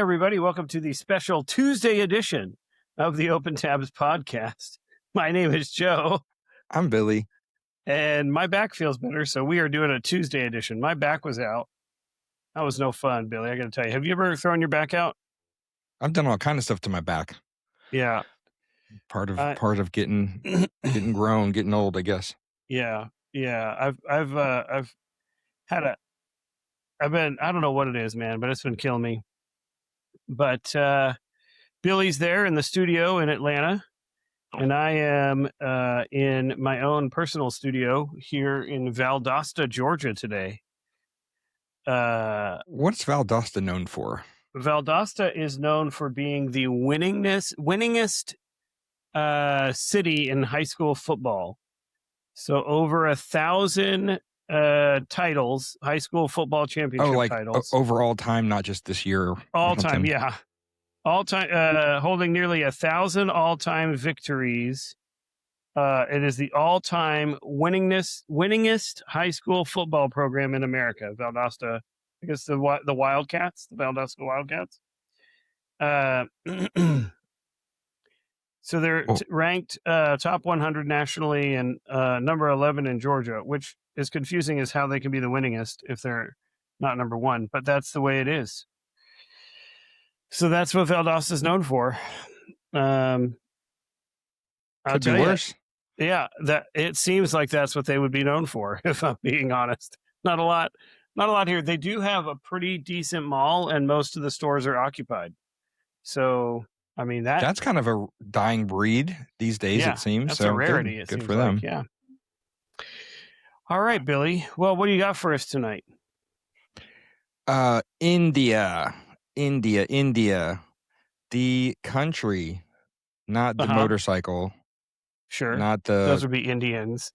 everybody. Welcome to the special Tuesday edition of the Open Tabs podcast. My name is Joe. I'm Billy. And my back feels better, so we are doing a Tuesday edition. My back was out. That was no fun, Billy. I got to tell you. Have you ever thrown your back out? I've done all kind of stuff to my back. Yeah. Part of getting grown, getting old, I guess. Yeah. I've been, I don't know what it is, man, but it's been killing me. But Billy's there in the studio in Atlanta, and I am in my own personal studio here in Valdosta, Georgia today. What's Valdosta known for? Valdosta is known for being the winningest city in high school football. So over 1,000 titles, high school football championship titles. Overall time, not just this year. All time, yeah. All time, holding nearly 1,000 all-time victories. It is the all-time winningest high school football program in America. Valdosta, I guess the Wildcats, the Valdosta Wildcats. So they're ranked top 100 nationally and number 11 in Georgia, which is confusing as how they can be the winningest if they're not number one, but that's the way it is. So that's what Valdosta is known for. Could be worse. Yeah, that it seems like that's what they would be known for, if I'm being honest. Not a lot here. They do have a pretty decent mall, and most of the stores are occupied. So, I mean, that's kind of a dying breed these days, it seems. That's so a rarity. Good for them. Yeah. All right, Billy. Well, what do you got for us tonight? India. The country, not the motorcycle. Sure. Not the. Those would be Indians.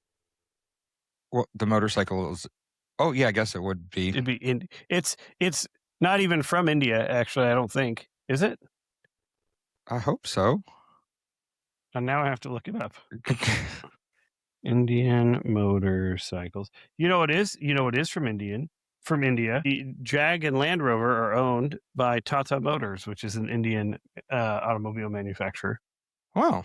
Well, the motorcycle is. Oh yeah, I guess it would be. It'd be It's not even from India, actually. I don't think. Is it? I hope so. And now I have to look it up. Indian motorcycles. You know what is? You know what is from India? The Jag and Land Rover are owned by Tata Motors, which is an Indian automobile manufacturer. Wow.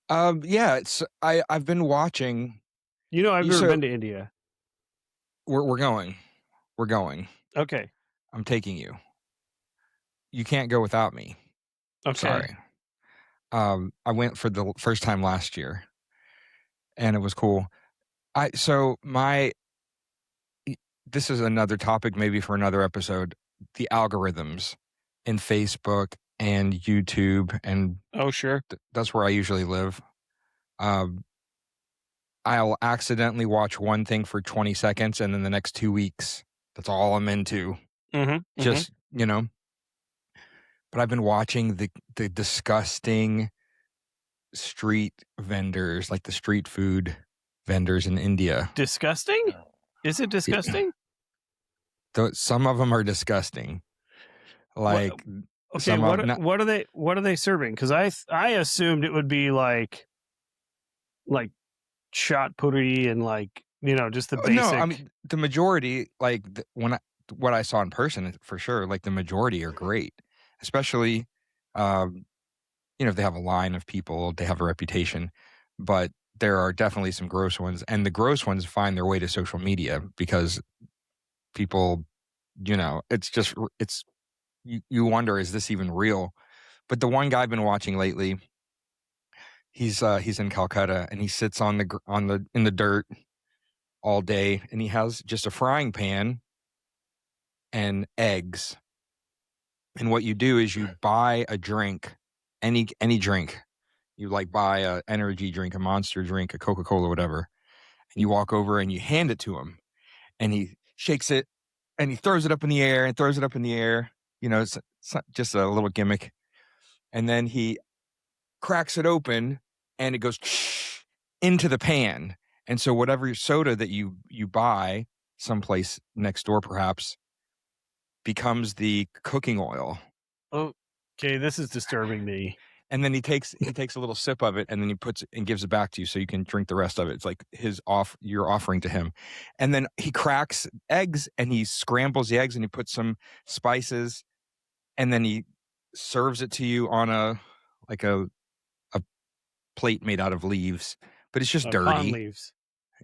Yeah, I've been watching. You know, I've never been to India. We're going. Okay. I'm taking you. You can't go without me. Okay. Sorry. I went for the first time last year, and it was cool. This is another topic maybe for another episode. The algorithms in Facebook and YouTube, and sure, that's where I usually live. I'll accidentally watch one thing for 20 seconds, and then the next 2 weeks, that's all I'm into. Just But I've been watching the disgusting street vendors, like the street food vendors in India. Disgusting? Is it disgusting? Some of them are disgusting. Like, okay, what are they serving? Because I assumed it would be like shot puri and just the basic. No, I mean the majority, what I saw in person for sure, like the majority are great, especially if they have a line of people, they have a reputation, but there are definitely some gross ones, and the gross ones find their way to social media because people, you wonder, is this even real? But the one guy I've been watching lately, he's in Calcutta, and he sits in the dirt all day, and he has just a frying pan and eggs. And what you do is you buy a drink, any drink. You buy a energy drink, a Monster drink, a Coca-Cola, whatever. And you walk over and you hand it to him, and he shakes it and he throws it up in the air and throws it up in the air. It's just a little gimmick. And then he cracks it open and it goes into the pan. And so whatever soda that you buy someplace next door, perhaps, becomes the cooking oil. Okay, this is disturbing me. And then he takes a little sip of it, and then he puts and gives it back to you so you can drink the rest of it. It's like you're offering to him. And then he cracks eggs and he scrambles the eggs and he puts some spices, and then he serves it to you on a plate made out of leaves, but it's just Palm dirty. leaves.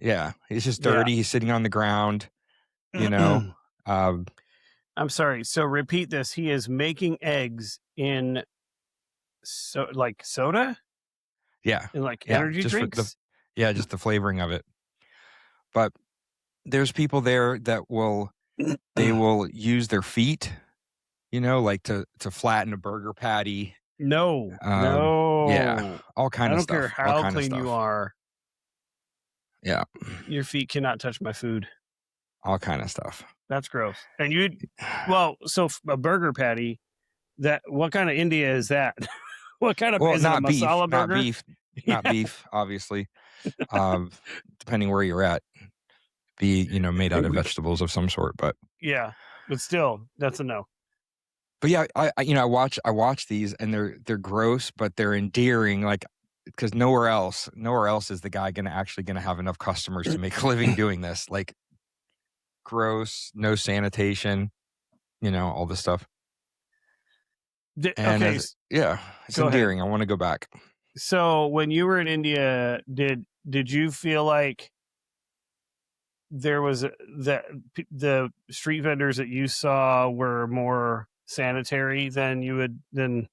Yeah, it's just dirty. He's sitting on the ground, you know. I'm sorry. So repeat this. He is making eggs in soda? Yeah. In like Yeah, energy just drinks? just the flavoring of it. But there's people there that will use their feet, like to flatten a burger patty. No. Yeah, all kind I of don't stuff. care how clean you are. Yeah. Your feet cannot touch my food. All kind of stuff. That's gross. And so a burger patty, what kind of India is that? What kind of, is it a masala burger? Not beef, obviously. Depending where you're at, made out of vegetables of some sort, but yeah, but still, that's a no. But yeah, I watch these, and they're gross, but they're endearing, like, because nowhere else is the guy actually gonna have enough customers to make a living doing this. Like, gross, no sanitation, all this stuff. And it's endearing. I want to go back. So when you were in India, did you feel like there was the street vendors that you saw were more sanitary than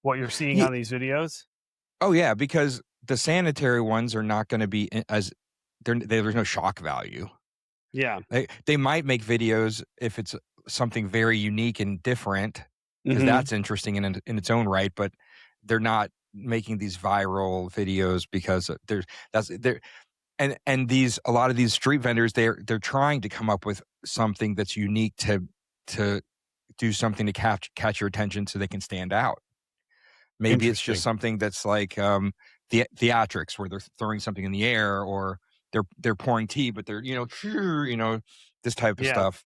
what you're seeing on these videos? Oh yeah, because the sanitary ones are not going to be there's no shock value. Yeah, they might make videos if it's something very unique and different, because that's interesting in its own right, but they're not making these viral videos because a lot of these street vendors, they're trying to come up with something that's unique to do something to catch your attention so they can stand out. Maybe it's just something that's like the theatrics, where they're throwing something in the air, or they're pouring tea, but they're this type of stuff.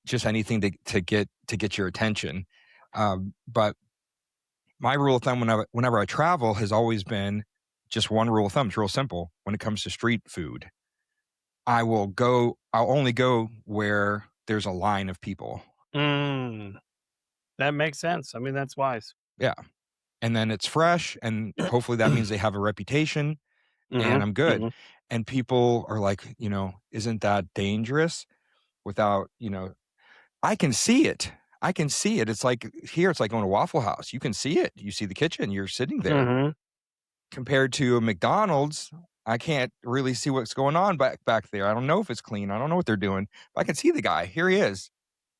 Just anything to get your attention. But my rule of thumb whenever I travel has always been just one rule of thumb. It's real simple. When it comes to street food, I'll only go where there's a line of people. That makes sense. I mean, that's wise. Yeah. And then it's fresh, and hopefully that means they have a reputation, and I'm good. And people are like, isn't that dangerous? Without, I can see it. It's like here, it's like going to Waffle House. You can see it. You see the kitchen. You're sitting there. Compared to a McDonald's, I can't really see what's going on back there. I don't know if it's clean. I don't know what they're doing. But I can see the guy. Here he is.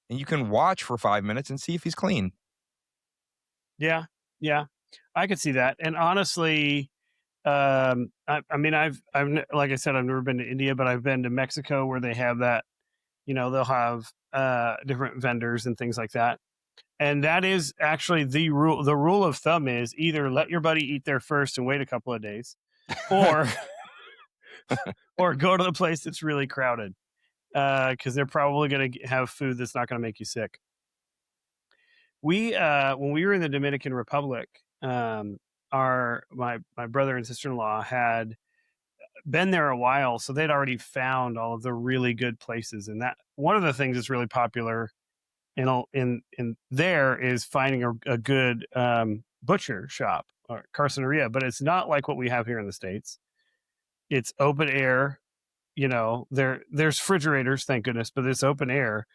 And you can watch for 5 minutes and see if he's clean. Yeah. Yeah. I could see that. And honestly, I mean, I've like I said, I've never been to India, but I've been to Mexico, where they have that, they'll have different vendors and things like that. And that is actually the rule. The rule of thumb is either let your buddy eat there first and wait a couple of days, or or go to the place that's really crowded, because they're probably going to have food that's not going to make you sick. We when we were in the Dominican Republic, my brother and sister-in-law had been there a while, so they'd already found all of the really good places. And that one of the things that's really popular in there is finding a good butcher shop or carniceria, but it's not like what we have here in the States. It's open air, there's refrigerators, thank goodness, but it's open air,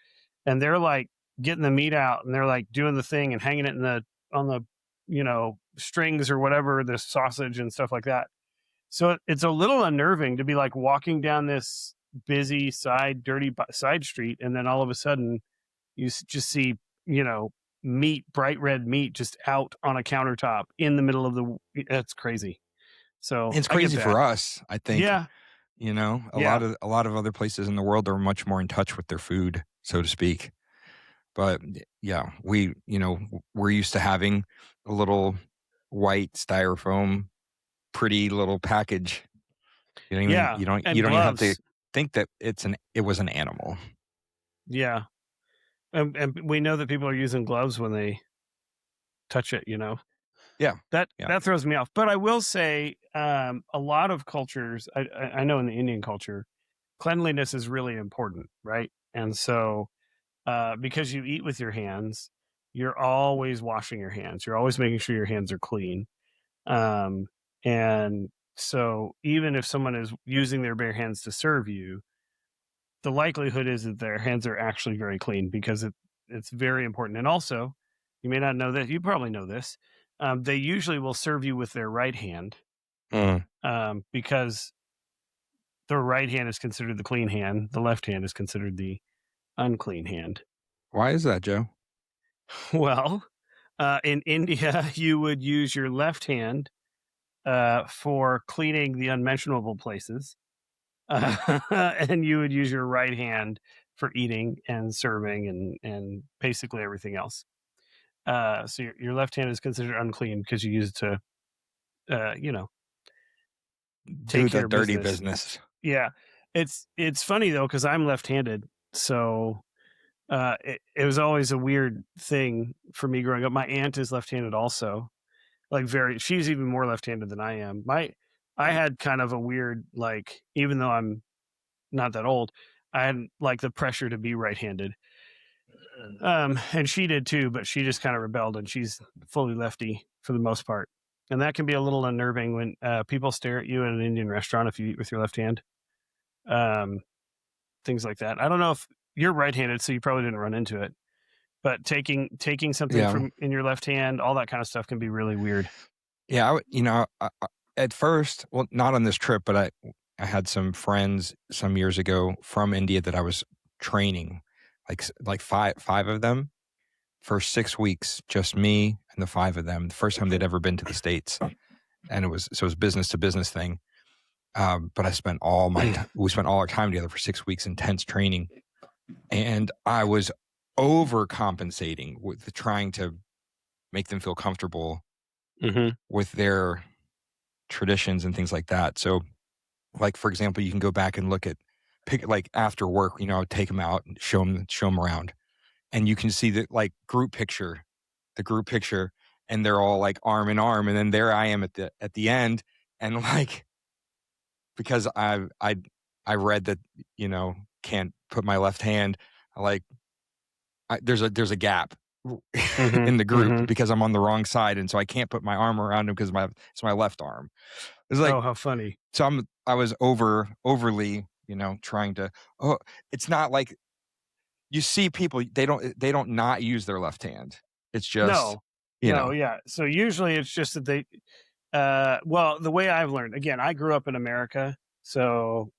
and they're like getting the meat out, and they're like doing the thing and hanging it on the strings or whatever, the sausage and stuff like that. So it's a little unnerving to be like walking down this busy dirty side street, and then all of a sudden you just see, meat, bright red meat, just out on a countertop in the middle of that's crazy. So it's crazy for us, I think. Yeah. A lot of other places in the world are much more in touch with their food, so to speak. But yeah, we're used to having a little white styrofoam, pretty little package. You don't even have to think that it was an animal. Yeah. And we know that people are using gloves when they touch it, Yeah. That Yeah. that throws me off. But I will say, a lot of cultures, I know in the Indian culture, cleanliness is really important, right? And so, because you eat with your hands, you're always washing your hands. You're always making sure your hands are clean. And so, even if someone is using their bare hands to serve you, the likelihood is that their hands are actually very clean because it's very important. And also, you may not know that. You probably know this. They usually will serve you with their right hand, Mm. because the right hand is considered the clean hand. The left hand is considered the unclean hand. Why is that, Joe? Well, in India, you would use your left hand for cleaning the unmentionable places, and you would use your right hand for eating and serving and basically everything else. So your left hand is considered unclean because you use it to, you know, Do take the care of dirty business. business. Yeah, it's funny though because I'm left-handed, so it was always a weird thing for me growing up. My aunt is left-handed also, like she's even more left-handed than I am. I had kind of a weird, like, even though I'm not that old, I had like the pressure to be right-handed. And she did too, but she just kind of rebelled, and she's fully lefty for the most part. And that can be a little unnerving when people stare at you in an Indian restaurant if you eat with your left hand. Um, Things like that. I don't know if you're right-handed, so you probably didn't run into it. But taking something Yeah. from in your left hand, all that kind of stuff can be really weird. Yeah. At first, well, not on this trip, but I had some friends some years ago from India that I was training, like five of them for 6 weeks, just me and the five of them. The first time they'd ever been to the States, and it was business to business thing. But we spent all our time together for 6 weeks, intense training, and I was overcompensating with trying to make them feel comfortable with their traditions and things like that. So, like, for example, you can go back and pick like after work, take them out and show them around, and you can see the group picture, and they're all like arm in arm, and then there I am at the end, and like because I read that can't put my left hand, there's a gap in the group because I'm on the wrong side, and so I can't put my arm around him because it's my left arm. It's like, Oh, how funny! so I was overly trying to. Oh, it's not like you see people, they don't not use their left hand. It's just Yeah. So usually it's just that they, well, the way I've learned, again, I grew up in America, so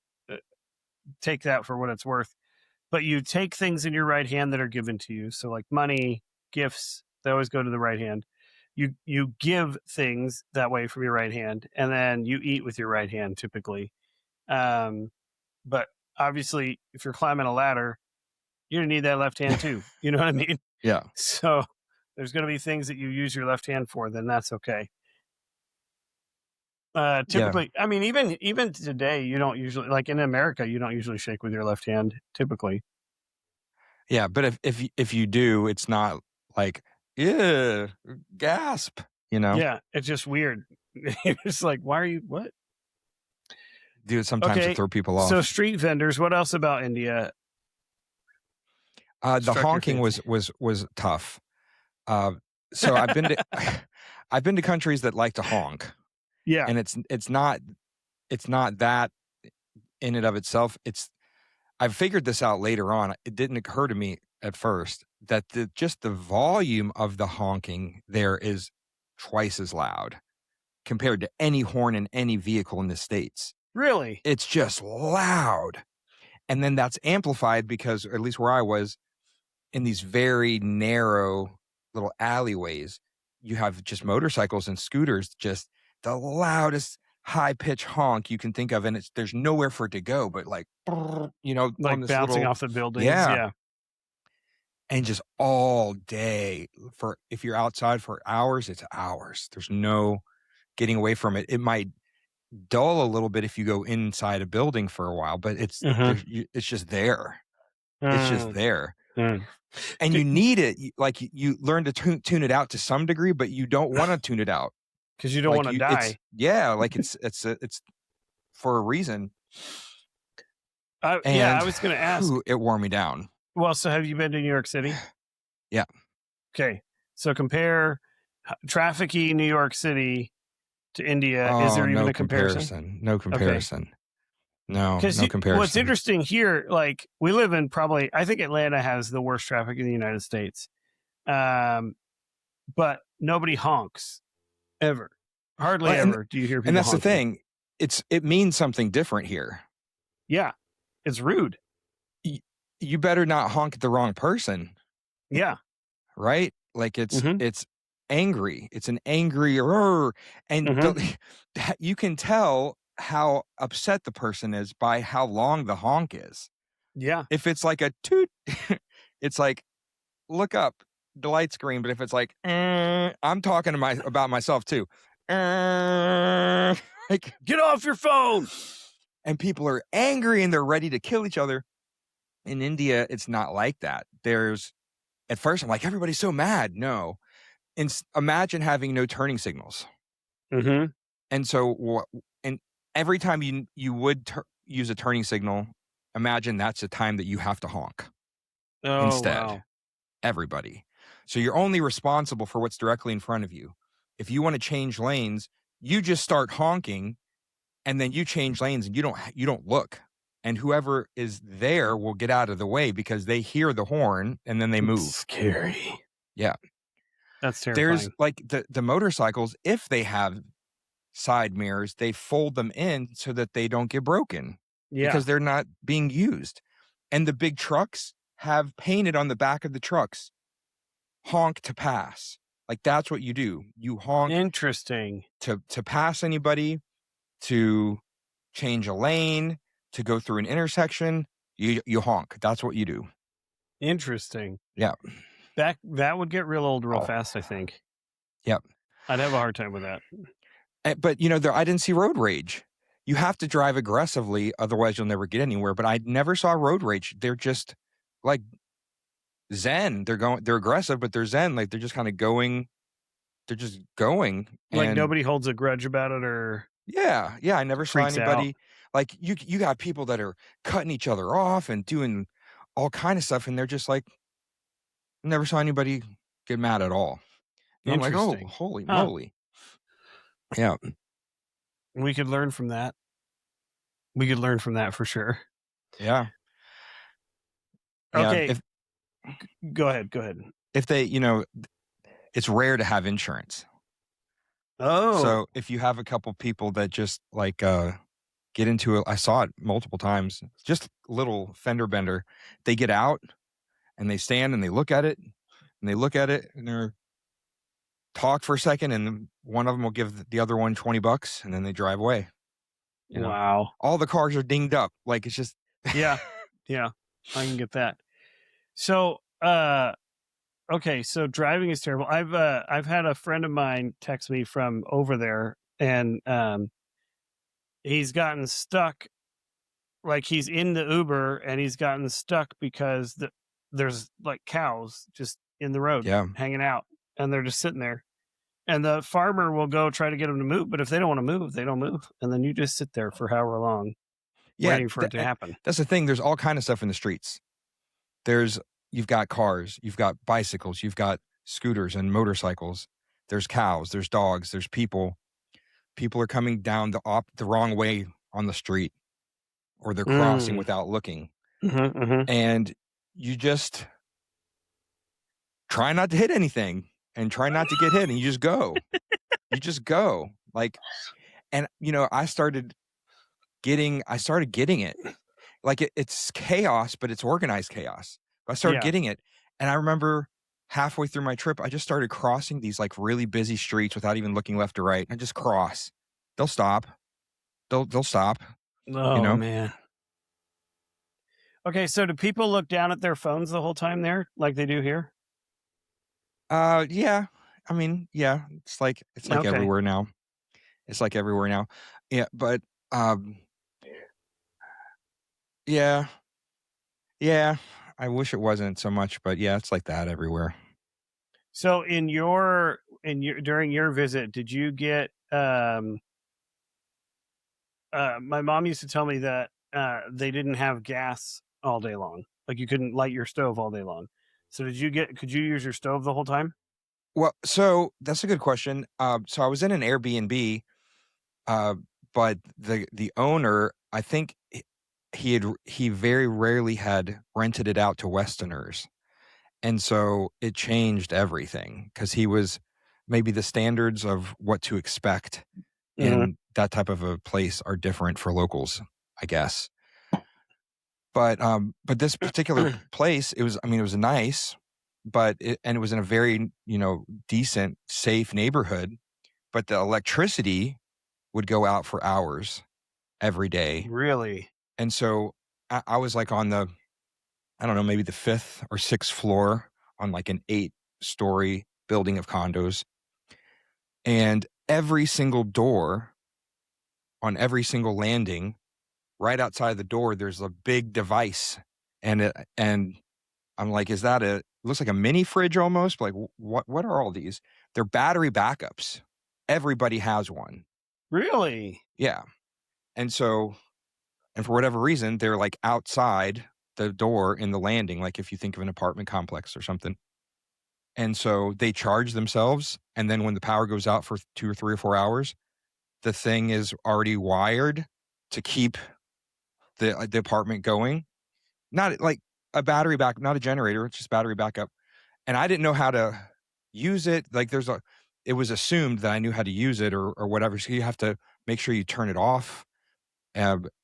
take that for what it's worth. But you take things in your right hand that are given to you. So like money, gifts, they always go to the right hand. You give things that way from your right hand, and then you eat with your right hand typically. But obviously, if you're climbing a ladder, you're gonna need that left hand too. You know what I mean? Yeah. So there's gonna be things that you use your left hand for. Then that's okay. Typically, I mean, even today, you don't usually, like in America, you don't usually shake with your left hand. Typically, Yeah, but if you do, it's not like, yeah, gasp, yeah, it's just weird. It's like, why are you what? do it sometimes to Okay, throw people off. so street vendors. What else about India? The struck your honking fancy? was tough. So I've been to I've been to countries that like to honk, Yeah, and it's not that in and of itself. I've figured this out later on. It didn't occur to me at first that just the volume of the honking there is twice as loud compared to any horn in any vehicle in the States. really. It's just loud. And then that's amplified because, at least where I was, in these very narrow little alleyways, you have just motorcycles and scooters, just the loudest high-pitched honk you can think of, and there's nowhere for it to go but Like on this bouncing little, off the buildings. yeah, Yeah. and just all day. If you're outside for hours, it's hours. There's no getting away from it. It might dull a little bit if you go inside a building for a while, but it's just there. It's just there. Mm. And you need it. You learn to tune it out to some degree, but you don't want to tune it out. Because you don't want to die. It's for a reason. Yeah, I was going to ask. It wore me down. Well, so have you been to New York City? Yeah. Okay. So compare trafficy New York City to India. Is there even a comparison? No comparison. Okay. No comparison. What's interesting here, like we live in I think Atlanta has the worst traffic in the United States. But nobody honks ever. Hardly ever do you hear people And that's honking. the thing. It means something different here. Yeah. It's rude. You better not honk at the wrong person. Yeah. Right? Like it's angry. It's an angry and you can tell how upset the person is by how long the honk is. Yeah. If it's like a toot, it's like, look up the light screen. But if it's like, I'm talking about myself too. Like, get off your phone. And people are angry and they're ready to kill each other. In India, it's not like that. At first I'm like, everybody's so mad. No. Imagine having no turning signals. Mm-hmm. And so, and every time you would use a turning signal, imagine that's the time that you have to honk. Oh, instead. wow. Everybody. So you're only responsible for what's directly in front of you. If you want to change lanes, you just start honking, and then you change lanes, and you don't look. And whoever is there will get out of the way because they hear the horn and then they move. Scary. Yeah. That's terrifying. There's like the motorcycles, if they have side mirrors, they fold them in so that they don't get broken. Yeah. Because they're not being used. And the big trucks have painted on the back of the trucks, honk to pass. Like that's what you do. You honk. Interesting. To pass anybody, to change a lane, to go through an intersection, you honk. That's what you do. Interesting. Yeah. That would get real old real fast, I think. Yep. I'd have a hard time with that. But I didn't see road rage. You have to drive aggressively, otherwise you'll never get anywhere. But I never saw road rage. They're just like zen. They're aggressive, but they're zen. Like they're just kind of going. They're just going. Like nobody holds a grudge about it or. Yeah. I never saw anybody out. Like you got people that are cutting each other off and doing all kind of stuff, and they're just like, never saw anybody get mad at all. And I'm like, oh, holy moly. Yeah. We could learn from that. We could learn from that for sure. Yeah. Okay. Go ahead. If they, it's rare to have insurance. Oh. So if you have a couple people that just like get into it, I saw it multiple times, just little fender bender. They get out and they stand and they look at it and they're talk for a second, and one of them will give the other one $20 and then they drive away. Wow. All the cars are dinged up. Like it's just. Yeah. I can get that. So, okay. So driving is terrible. I've had a friend of mine text me from over there, and he's gotten stuck. Like he's in the Uber and he's gotten stuck because there's like cows just in the road hanging out, and they're just sitting there. And the farmer will go try to get them to move, but if they don't want to move, they don't move. And then you just sit there for however long waiting for it to happen. That's the thing. There's all kind of stuff in the streets. You've got cars, you've got bicycles, you've got scooters and motorcycles. There's cows, there's dogs, there's people. People are coming down the wrong way on the street, or they're crossing without looking. And you just try not to hit anything and try not to get hit, and you just go. Like, and I started getting it. Like it's chaos, but it's organized chaos. I started getting it. And I remember halfway through my trip, I just started crossing these like really busy streets without even looking left or right. I just cross. They'll stop. They'll stop. Oh, man. Okay, so do people look down at their phones the whole time there, like they do here? Yeah. I mean, yeah. It's like everywhere now. It's like everywhere now. Yeah, but yeah. I wish it wasn't so much, but yeah, it's like that everywhere. So during your visit, did you get my mom used to tell me that they didn't have gas all day long. Like you couldn't light your stove all day long. So could you use your stove the whole time? Well, so that's a good question. So I was in an Airbnb, uh, but the owner, I think he very rarely had rented it out to Westerners. And so it changed everything because he was maybe the standards of what to expect Mhm. in that type of a place are different for locals, I guess. But this particular place, it was nice, but it was in a very, decent, safe neighborhood, but the electricity would go out for hours every day. Really? And so I was like on the, I don't know, maybe the 5th or 6th floor on like an 8-story building of condos. And every single door on every single landing, right outside the door, there's a big device. And I'm like, is that it looks like a mini fridge almost? Like, what are all these? They're battery backups. Everybody has one. Really? Yeah. And so, and for whatever reason, they're like outside the door in the landing, like if you think of an apartment complex or something. And so they charge themselves. And then when the power goes out for 2 or 3 or 4 hours, the thing is already wired to keep the apartment going. Not like a battery back, not a generator, it's just battery backup. And I didn't know how to use it. Like it was assumed that I knew how to use it or whatever. So you have to make sure you turn it off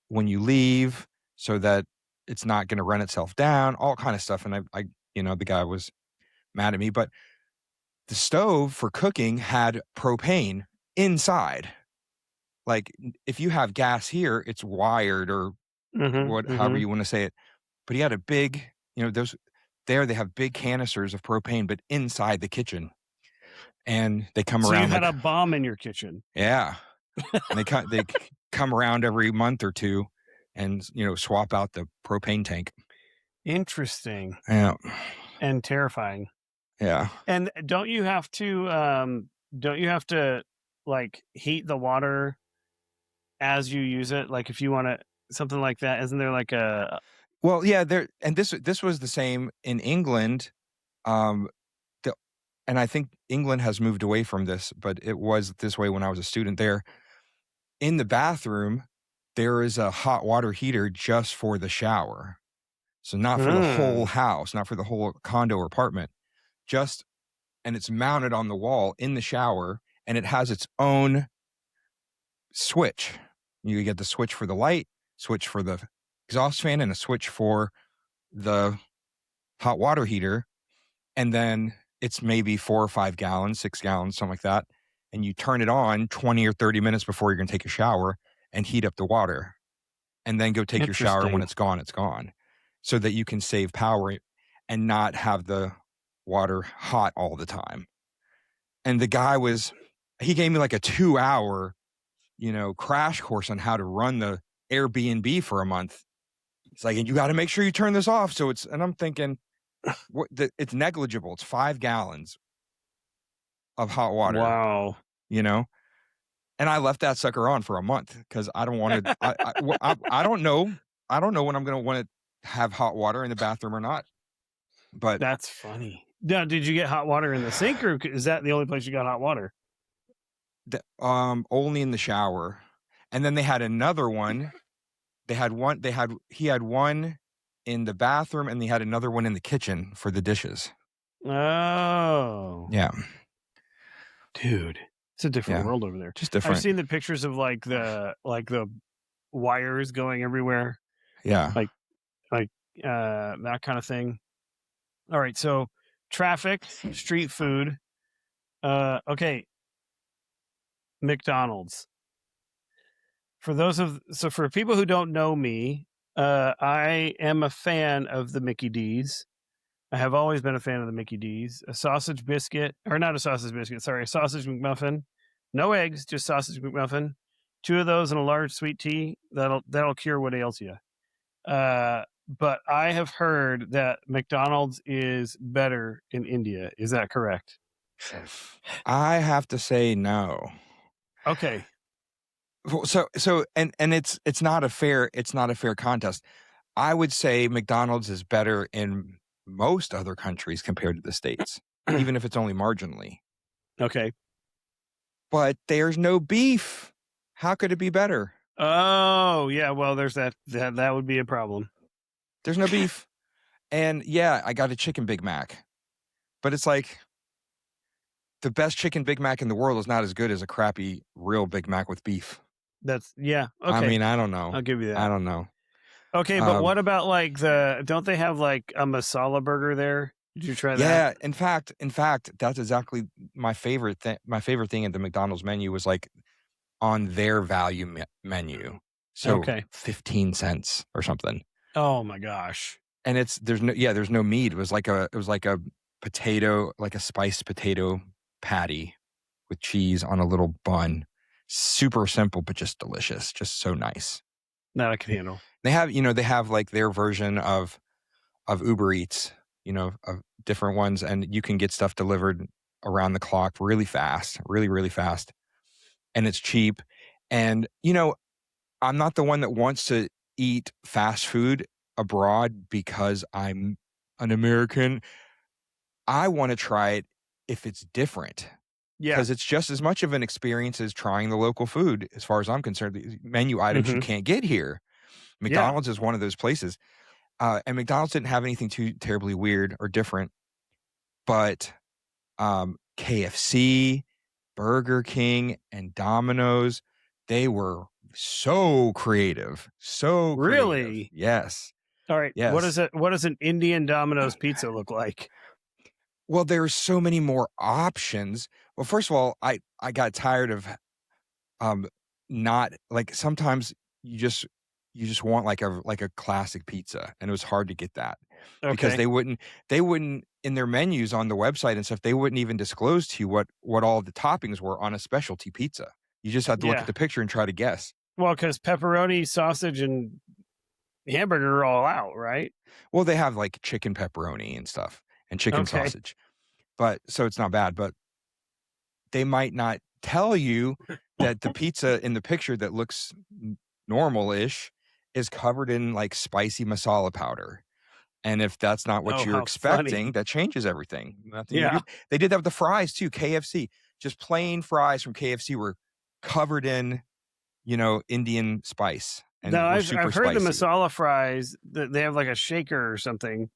when you leave so that it's not going to run itself down, all kind of stuff. And the guy was mad at me, but the stove for cooking had propane inside. Like if you have gas here, it's wired or however you want to say it. But he had a big, they have big canisters of propane, but inside the kitchen. And they come So you around had like, a bomb in your kitchen. yeah. And they come around every month or two and, swap out the propane tank. Interesting Yeah. and terrifying. Yeah. And don't you have to like heat the water as you use it? Like if you want to something like that, isn't there like a Well, yeah, and this was the same in England. Um, and I think England has moved away from this, but it was this way when I was a student there. In the bathroom, there is a hot water heater just for the shower. So not for the whole house, not for the whole condo or apartment, and it's mounted on the wall in the shower and it has its own switch. You get the switch for the light, switch for the exhaust fan, and a switch for the hot water heater. And then it's maybe 4 or 5 gallons, 6 gallons, something like that. And you turn it on 20 or 30 minutes before you're going to take a shower and heat up the water. And then go take your shower. And when it's gone, it's gone. So that you can save power and not have the water hot all the time. And the guy he gave me like a 2-hour, crash course on how to run the Airbnb for a month. It's like, and you got to make sure you turn this off. So and I'm thinking, it's negligible. It's 5 gallons of hot water. wow. And I left that sucker on for a month because I don't want to. I don't know. I don't know when I'm going to want to have hot water in the bathroom or not. But That's funny. Now, did you get hot water in the sink, or is that the only place you got hot water? Only in the shower. And then they had another one. He had one in the bathroom, and they had another one in the kitchen for the dishes. Oh, Yeah, dude, it's a different world over there. just different. I've seen the pictures of like the wires going everywhere. Yeah, that kind of thing. All right, so traffic, street food. Okay, McDonald's. For people who don't know me, I am a fan of the Mickey D's. I have always been a fan of the Mickey D's. A sausage biscuit, or not a sausage biscuit, sorry, a sausage McMuffin. No eggs, just sausage McMuffin. 2 of those and a large sweet tea. That'll cure what ails you. but I have heard that McDonald's is better in India. Is that correct? I have to say no. Okay. And it's not a fair contest. I would say McDonald's is better in most other countries compared to the States, even if it's only marginally. Okay. But there's no beef. How could it be better? Oh, yeah. Well, there's that would be a problem. There's no beef. And yeah, I got a chicken Big Mac. But it's like the best chicken Big Mac in the world is not as good as a crappy real Big Mac with beef. Okay. I mean, I don't know. I'll give you that. I don't know. Okay, but what about like don't they have like a masala burger there? Did you try that? Yeah, in fact, that's exactly my favorite thing. My favorite thing at the McDonald's menu was like on their value menu. So 15 cents or something. Oh my gosh. And there's no meat. It was like a potato, like a spiced potato patty with cheese on a little bun. Super simple, but just delicious. Just so nice. That I can handle. They have like their version of Uber Eats, of different ones, and you can get stuff delivered around the clock really fast, really, really fast. And it's cheap. And, I'm not the one that wants to eat fast food abroad because I'm an American. I want to try it if it's different. Yeah. Because it's just as much of an experience as trying the local food, as far as I'm concerned. The menu items you can't get here. McDonald's is one of those places. And McDonald's didn't have anything too terribly weird or different. But KFC, Burger King, and Domino's, they were so creative. So creative. Really? Yes. All right. Yes. What does an Indian Domino's pizza look like? Well, there's so many more options. Well, first of all, I got tired of not like sometimes you just want like a classic pizza, and it was hard to get that because they wouldn't in their menus on the website and stuff, they wouldn't even disclose to you what all the toppings were on a specialty pizza. You just had to look at the picture and try to guess. Well, because pepperoni, sausage, and hamburger are all out, right? Well, they have like chicken pepperoni and stuff and chicken sausage, but so it's not bad. But they might not tell you that the pizza in the picture that looks normal-ish is covered in like spicy masala powder. And if that's not what you're expecting, that changes everything. They did that with the fries too. KFC, just plain fries from KFC were covered in, Indian spice. And I've heard the spicy. masala fries that they have like a shaker or something,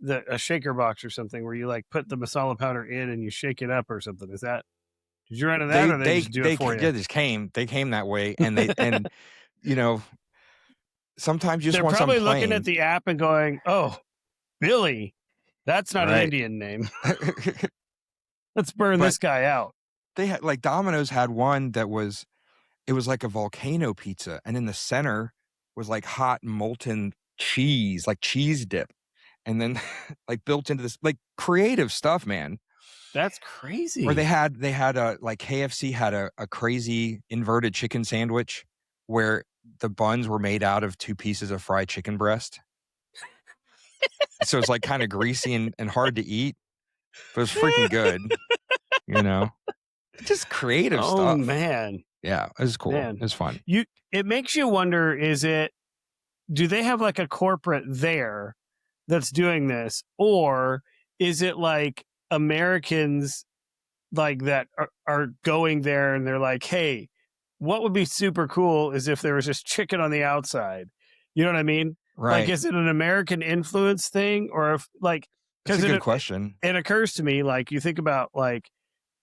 a shaker box or something where you like put the masala powder in and you shake it up or something. Did you run into that, or they just do it for you? They came that way, and sometimes you just want something plain. They're probably looking at the app and going, "Oh, Billy, that's not an Indian name. Let's burn this guy out." They had like Domino's had one that was like a volcano pizza, and in the center was like hot molten cheese, like cheese dip, and then like built into this like creative stuff, man. That's crazy. Or they had like KFC had a crazy inverted chicken sandwich where the buns were made out of 2 pieces of fried chicken breast. So it's like kind of greasy and hard to eat, but it's freaking good. Just creative stuff. Oh man. Yeah, it was cool. Man. It was fun. It makes you wonder, do they have like a corporate there that's doing this, or is it like Americans like that are going there and they're like, hey, what would be super cool is if there was just chicken on the outside. You know what I mean? Right. Like, is it an American influence thing, or if like, that's a good question. It occurs to me, like, you think about like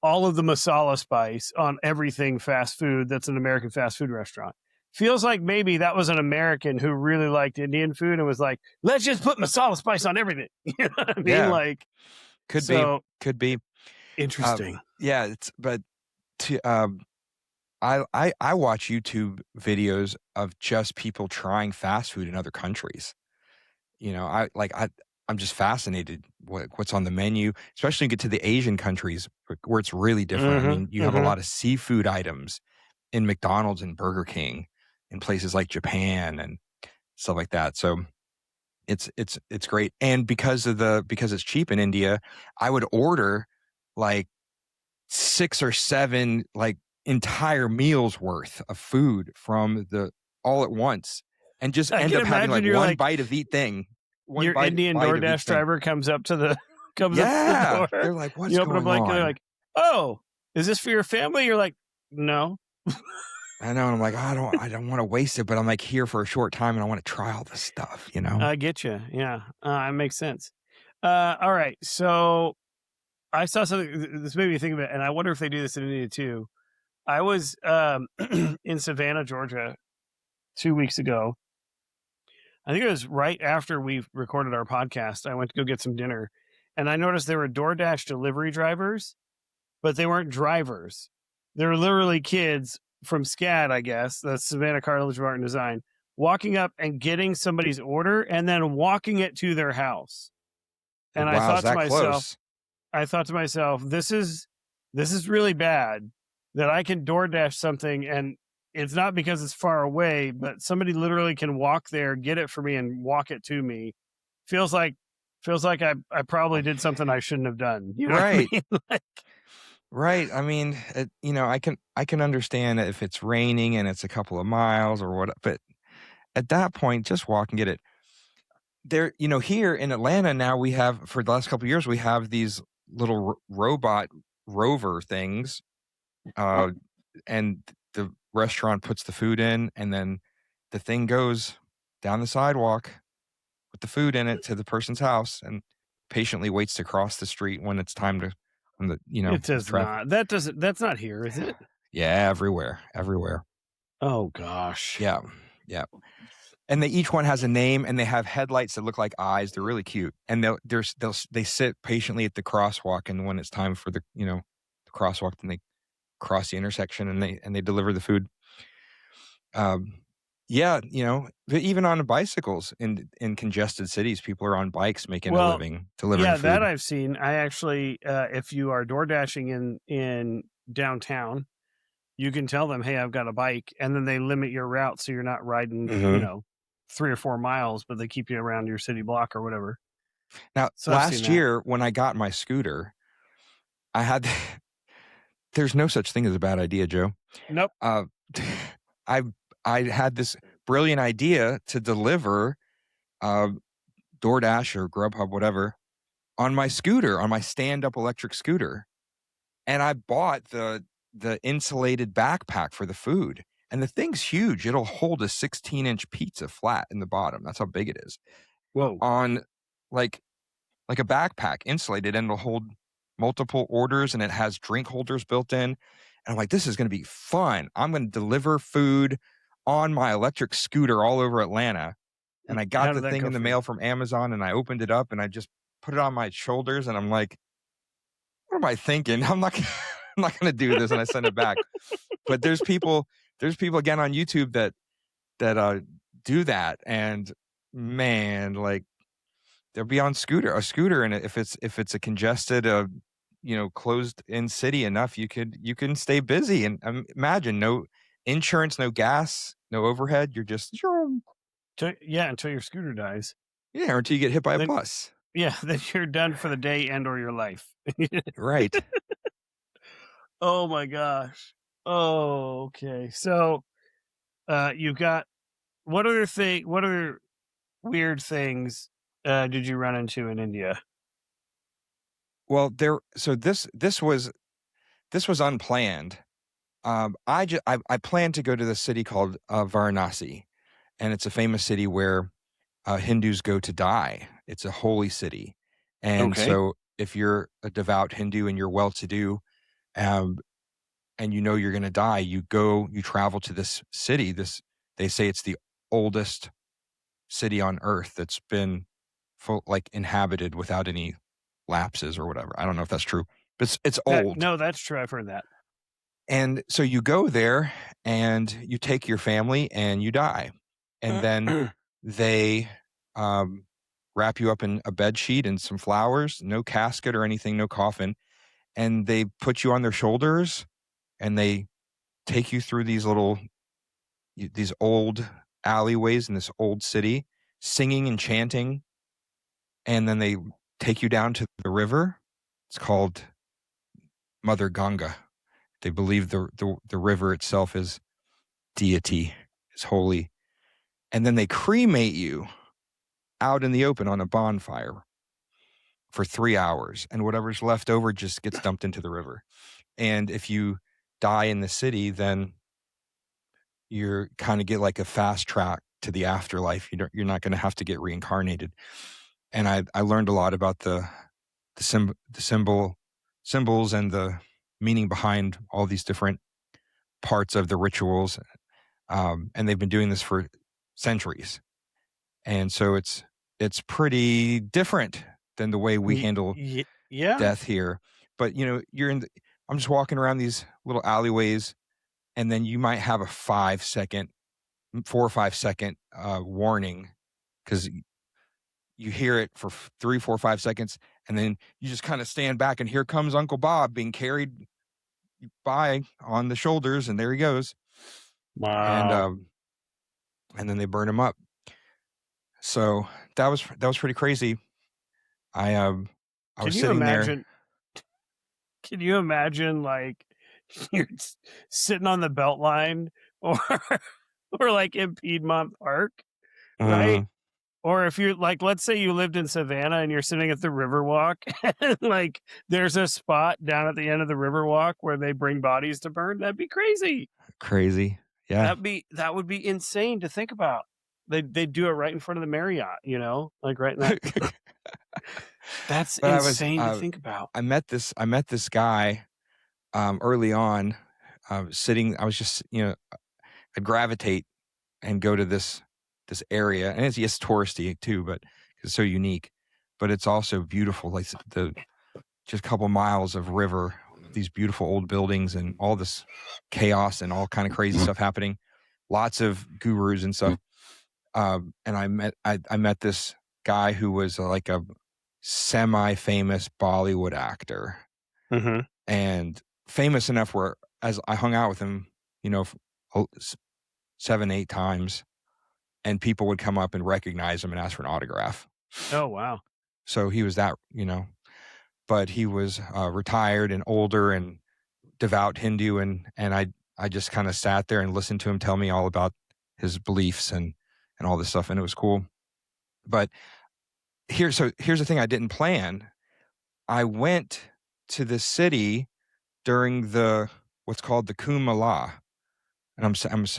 all of the masala spice on everything fast food that's an American fast food restaurant. Feels like maybe that was an American who really liked Indian food and was like, let's just put masala spice on everything. You know what I mean? Yeah. Like, could be interesting. I watch YouTube videos of just people trying fast food in other countries. I'm just fascinated what's on the menu, especially when you get to the Asian countries where it's really different. I mean, you have a lot of seafood items in McDonald's and Burger King in places like Japan and stuff like that. So It's great. And because it's cheap in India, I would order like 6 or 7 like entire meals worth of food from the all at once, and just I end can up having like imagine you're one like bite of each thing. your Indian Bite of each DoorDash thing. driver comes up to the Yeah. door. They're like, what's You open up going like they're on? like, oh, is this for your family? You're like, no. I know. And I'm like, I don't want to waste it, but I'm like here for a short time and I want to try all this stuff, you know? I get you. Yeah, it makes sense. All right, so I saw something. This made me think of it, and I wonder if they do this in India too. I was in Savannah, Georgia, 2 weeks ago. I think it was right after we recorded our podcast. I went to go get some dinner, and I noticed there were DoorDash delivery drivers, but they weren't drivers. They were literally kids from SCAD, I guess, the Savannah College of Art and Design, walking up and getting somebody's order and then walking it to their house. And Wow, is that close? I thought to myself, this is really bad that I can DoorDash something and it's not because it's far away, but somebody literally can walk there, get it for me, and walk it to me. Feels like I probably did something I shouldn't have done. You know Right. what I mean? Like, Right. I mean, you know, I can understand if it's raining and it's a couple of miles or what, but at that point, just walk and get it. There, you know, here in Atlanta now we have, for the last couple of years, we have these little robot rover things, and the restaurant puts the food in, and then the thing goes down the sidewalk with the food in it to the person's house, and patiently waits to cross the street when it's time to, when the it does traffic. not. That's not here, is it? Yeah, everywhere. Oh gosh. Yeah, yeah. And each one has a name, and they have headlights that look like eyes. They're really cute, and they sit patiently at the crosswalk, and when it's time for the crosswalk, then they cross the intersection and they deliver the food. Yeah, you know, but even on bicycles in congested cities, people are on bikes making a living delivering yeah, food. that I've seen. I actually, if you are door dashing in downtown, you can tell them, "Hey, I've got a bike," and then they limit your route so you're not riding, 3 or 4 miles, but they keep you around your city block or whatever. Now, So I've seen last that. year when I got my scooter, I had there's no such thing as a bad idea, Joe. Nope. I had this brilliant idea to deliver DoorDash or Grubhub, whatever, on my scooter, on my stand-up electric scooter. And I bought the insulated backpack for the food. And the thing's huge. It'll hold a 16-inch pizza flat in the bottom. That's how big it is. Whoa. On like a backpack, insulated, and it'll hold multiple orders, and it has drink holders built in. And I'm like, this is going to be fun. I'm going to deliver food on my electric scooter all over Atlanta. And I got the thing in the mail from Amazon, and I opened it up, and I just put it on my shoulders, and I'm like, what am I thinking? I'm not going to do this. And I sent it back. But there's people again on YouTube that do that. And man, like, they'll be on a scooter. And if it's a congested, closed in city enough, you can stay busy. And imagine no insurance, no gas, no overhead. You're just, until your scooter dies. Yeah. Or until you get hit by a bus. Yeah. Then you're done for the day and or your life. Right. Oh my gosh. Oh, okay. So, you've got what other weird things did you run into in India? Well, this was unplanned. I planned to go to this city called Varanasi, and it's a famous city where Hindus go to die. It's a holy city, and so if you're a devout Hindu and you're well-to-do, and you're going to die, you travel to this city. They say it's the oldest city on earth that's been inhabited without any lapses or whatever. I don't know if that's true, but it's old. No, that's true. I've heard that. And so you go there and you take your family and you die. And then they wrap you up in a bed sheet and some flowers, no casket or anything, no coffin. And they put you on their shoulders and they take you through these old alleyways in this old city, singing and chanting, and then they take you down to the river. It's called Mother Ganga. They believe the river itself is deity, is holy. And then they cremate you out in the open on a bonfire for 3 hours, and whatever's left over just gets dumped into the river. And if you die in the city, then you're kind of get like a fast track to the afterlife. You're not going to have to get reincarnated. And I learned a lot about the symbols and the meaning behind all these different parts of the rituals. And they've been doing this for centuries. And so it's pretty different than the way we handle death here. But I'm just walking around these little alleyways, and then you might have a 4 or 5 second warning, because you hear it for 3, 4, 5 seconds, and then you just kind of stand back, and here comes Uncle Bob being carried by on the shoulders, and there he goes. Wow. And then they burn him up. So that was pretty crazy. I was sitting there. Can you imagine, like, you're sitting on the Beltline or like in Piedmont Park, right? Or if you're like, let's say you lived in Savannah and you're sitting at the Riverwalk, and like there's a spot down at the end of the Riverwalk where they bring bodies to burn. That'd be crazy. Crazy. Yeah. That would be insane to think about. They do it right in front of the Marriott, like right in that. That's insane to think about. I met this guy early on, sitting. I was just, I'd gravitate and go to this area, and it's touristy too, but it's so unique. But it's also beautiful, like just a couple miles of river, these beautiful old buildings, and all this chaos and all kind of crazy stuff happening. Lots of gurus and stuff. And I met this guy who was like a semi-famous Bollywood actor, and famous enough where, as I hung out with him, 7, 8 times, and people would come up and recognize him and ask for an autograph. Oh, wow. So he was that, but he was retired and older and devout Hindu, and I just kind of sat there and listened to him tell me all about his beliefs and all this stuff, and it was cool. But here's the thing I didn't plan. I went to the city during what's called the Kumbh Mela, and I'm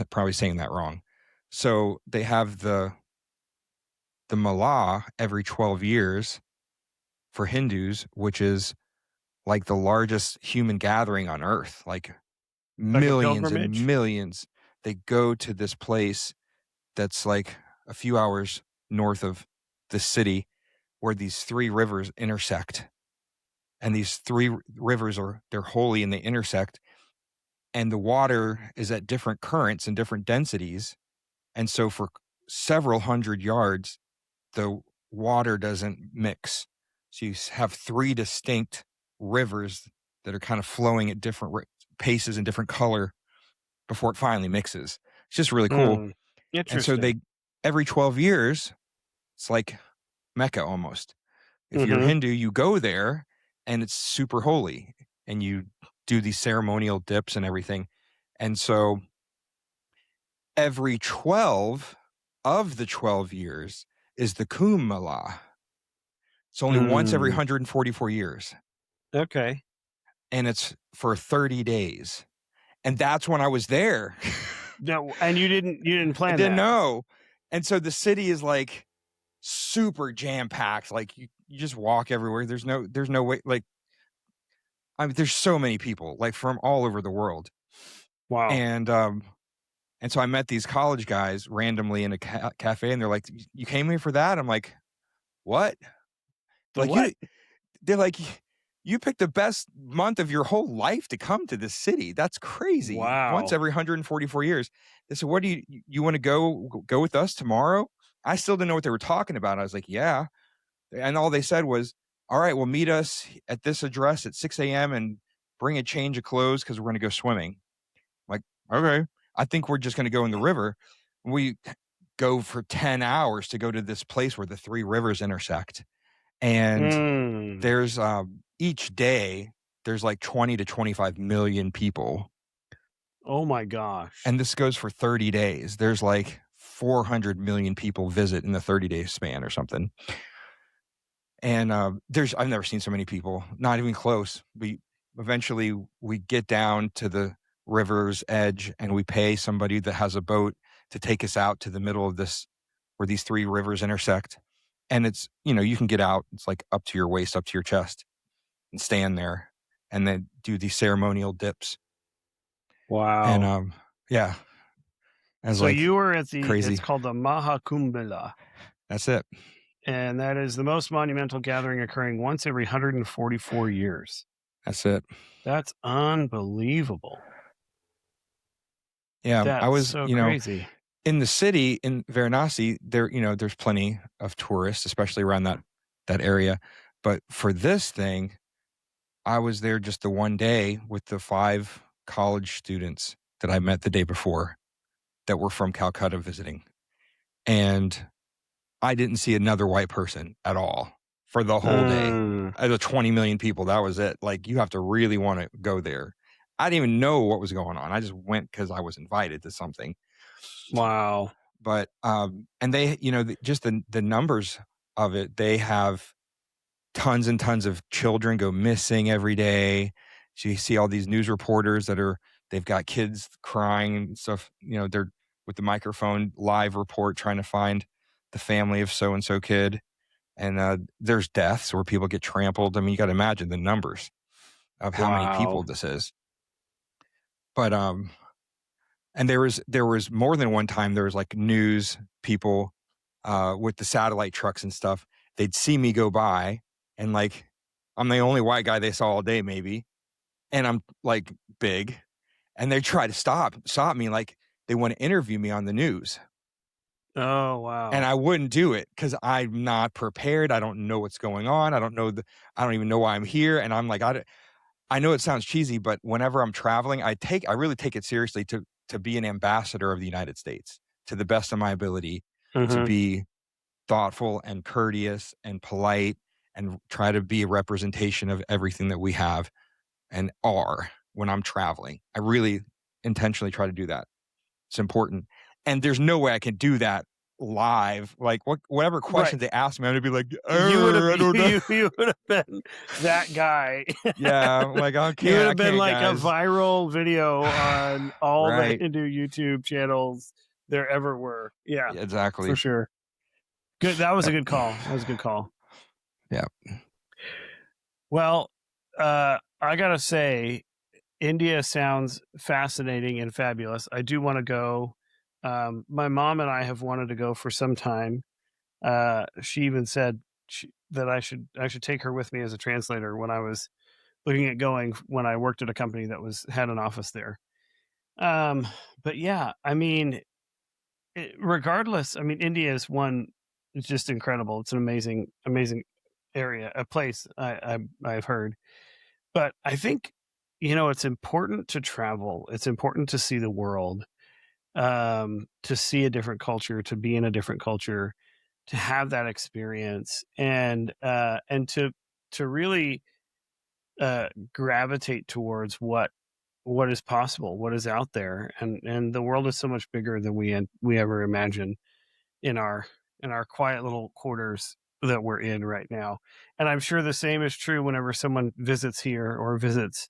probably saying that wrong. So they have the Mela every 12 years for Hindus, which is like the largest human gathering on earth, like millions and millions. They go to this place that's like a few hours north of the city, where these 3 rivers intersect. And these 3 rivers they're holy, and they intersect. And the water is at different currents and different densities. And so for several hundred yards, the water doesn't mix. So you have 3 distinct rivers that are kind of flowing at different paces and different color before it finally mixes. It's just really cool. Interesting. And so every 12 years, it's like Mecca almost. If you're Hindu, you go there, and it's super holy, and you do these ceremonial dips and everything. And so every 12 of the 12 years is the Kumbh Mela. It's only once every 144 years. Okay. And it's for 30 days. And that's when I was there. No, and you didn't plan that. I didn't know. And so the city is like super jam-packed. Like you just walk everywhere. There's no way, like, there's so many people, like, from all over the world. Wow. And so I met these college guys randomly in a cafe, and they're like, "You came here for that?" I'm like, "What?" They're like, "You picked the best month of your whole life to come to this city. That's crazy." Wow. Once every 144 years. They said, "What do you want to go with us tomorrow?" I still didn't know what they were talking about. I was like, "Yeah." And all they said was, "All right, well, meet us at this address at 6 a.m. and bring a change of clothes, because we're going to go swimming." I'm like, okay. I think we're just going to go in the river. We go for 10 hours to go to this place where the three rivers intersect. And there's each day there's like 20 to 25 million people. Oh my gosh. And this goes for 30 days. There's like 400 million people visit in the 30-day span or something. And I've never seen so many people, not even close. Eventually we get down to the river's edge and we pay somebody that has a boat to take us out to the middle of this, where these three rivers intersect. And it's, you can get out, it's like up to your waist, up to your chest, and stand there and then do these ceremonial dips. Wow. And yeah. So like, you were at crazy. It's called the Maha Kumbh Mela. That's it. And that is the most monumental gathering occurring once every 144 years. That's it. That's unbelievable. Yeah, that's I was, so crazy. In the city, in Varanasi, there's plenty of tourists, especially around that area. But for this thing, I was there just the one day with the 5 college students that I met the day before that were from Calcutta visiting. And I didn't see another white person at all for the whole day. Out of 20 million people, that was it. Like, you have to really want to go there. I didn't even know what was going on. I just went because I was invited to something. Wow. But and they, just the numbers of it, they have tons and tons of children go missing every day. So you see all these news reporters they've got kids crying and stuff, they're with the microphone, live report, trying to find the family of so-and-so kid. And there's deaths where people get trampled. I mean, you got to imagine the numbers of how many people this is. But and there was more than one time there was like news people with the satellite trucks and stuff. They'd see me go by, and like I'm the only white guy they saw all day, maybe, and I'm like big, and they try to stop me, like they want to interview me on the news. Oh, wow. And I wouldn't do it because I'm not prepared. I don't know what's going on. I don't even know why I'm here. And I'm like, I know it sounds cheesy, but whenever I'm traveling, I really take it seriously to be an ambassador of the United States to the best of my ability, to be thoughtful and courteous and polite and try to be a representation of everything that we have and are when I'm traveling. I really intentionally try to do that. It's important. And there's no way I can do that live. Like whatever questions they ask me, I'm gonna be like, I don't know. You would have been that guy. Yeah, like okay. You would have been like a viral video on all the Hindu YouTube channels there ever were. Yeah, exactly. For sure. Good. That was a good call. Yeah. Well, I gotta say, India sounds fascinating and fabulous. I do want to go. My mom and I have wanted to go for some time. She even said that I should take her with me as a translator when I was looking at going, when I worked at a company that had an office there. But yeah, I mean, regardless, I mean, India is one. It's just incredible. It's an amazing area, a place I've heard. But I think, it's important to travel. It's important to see the world, to see a different culture, to be in a different culture, to have that experience, and to really gravitate towards what is possible, what is out there, and the world is so much bigger than we ever imagined in our quiet little quarters that we're in right now. And I'm sure the same is true whenever someone visits here or visits,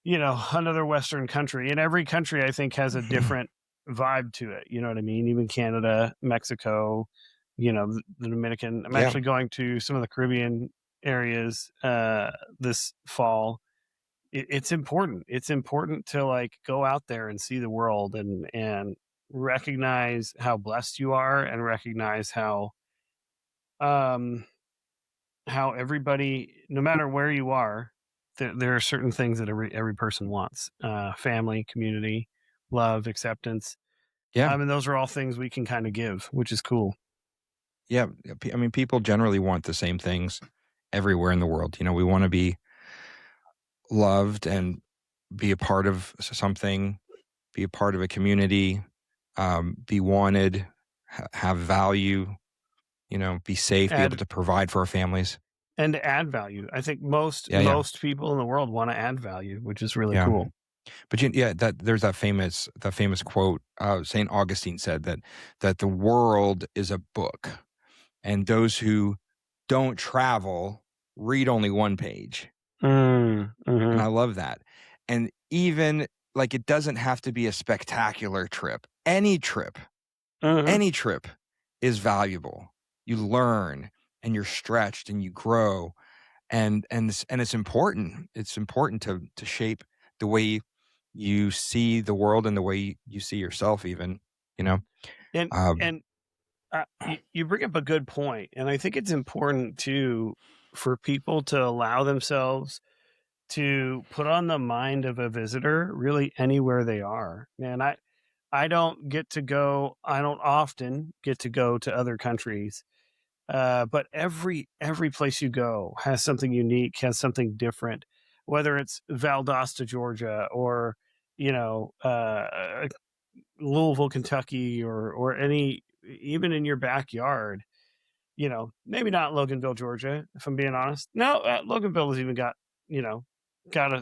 another Western country. And every country, I think, has a different vibe to it. You know what I mean? Even Canada, Mexico, the Dominican. I'm actually going to some of the Caribbean areas this fall. It's important. It's important to like go out there and see the world and recognize how blessed you are, and recognize how everybody, no matter where you are, there are certain things that every person wants: family, community, love, acceptance. Yeah. I mean, those are all things we can kind of give, which is cool. Yeah. I mean, people generally want the same things everywhere in the world. We want to be loved and be a part of something, be a part of a community, be wanted, have value, be safe, be able add to provide for our families. and to add value. I think most Yeah, yeah, people in the world want to add value, which is really yeah. cool. But that there's that famous quote. Saint Augustine said that the world is a book, and those who don't travel read only one page. And Mhm. I love that. And even like it doesn't have to be a spectacular trip. Mhm. Any trip is valuable. You learn and you're stretched and you grow, and it's important. It's important to shape the way you see the world and the way you see yourself even, you know. And Um, and you bring up a good point, and I think it's important too for people to allow themselves to put on the mind of a visitor really anywhere they are. Man, I don't often get to go to other countries. But every place you go has something unique, has something different, whether it's Valdosta, Georgia, or Louisville, Kentucky, or any even in your backyard. Maybe not Loganville, Georgia, if I'm being honest. No, Loganville has even got got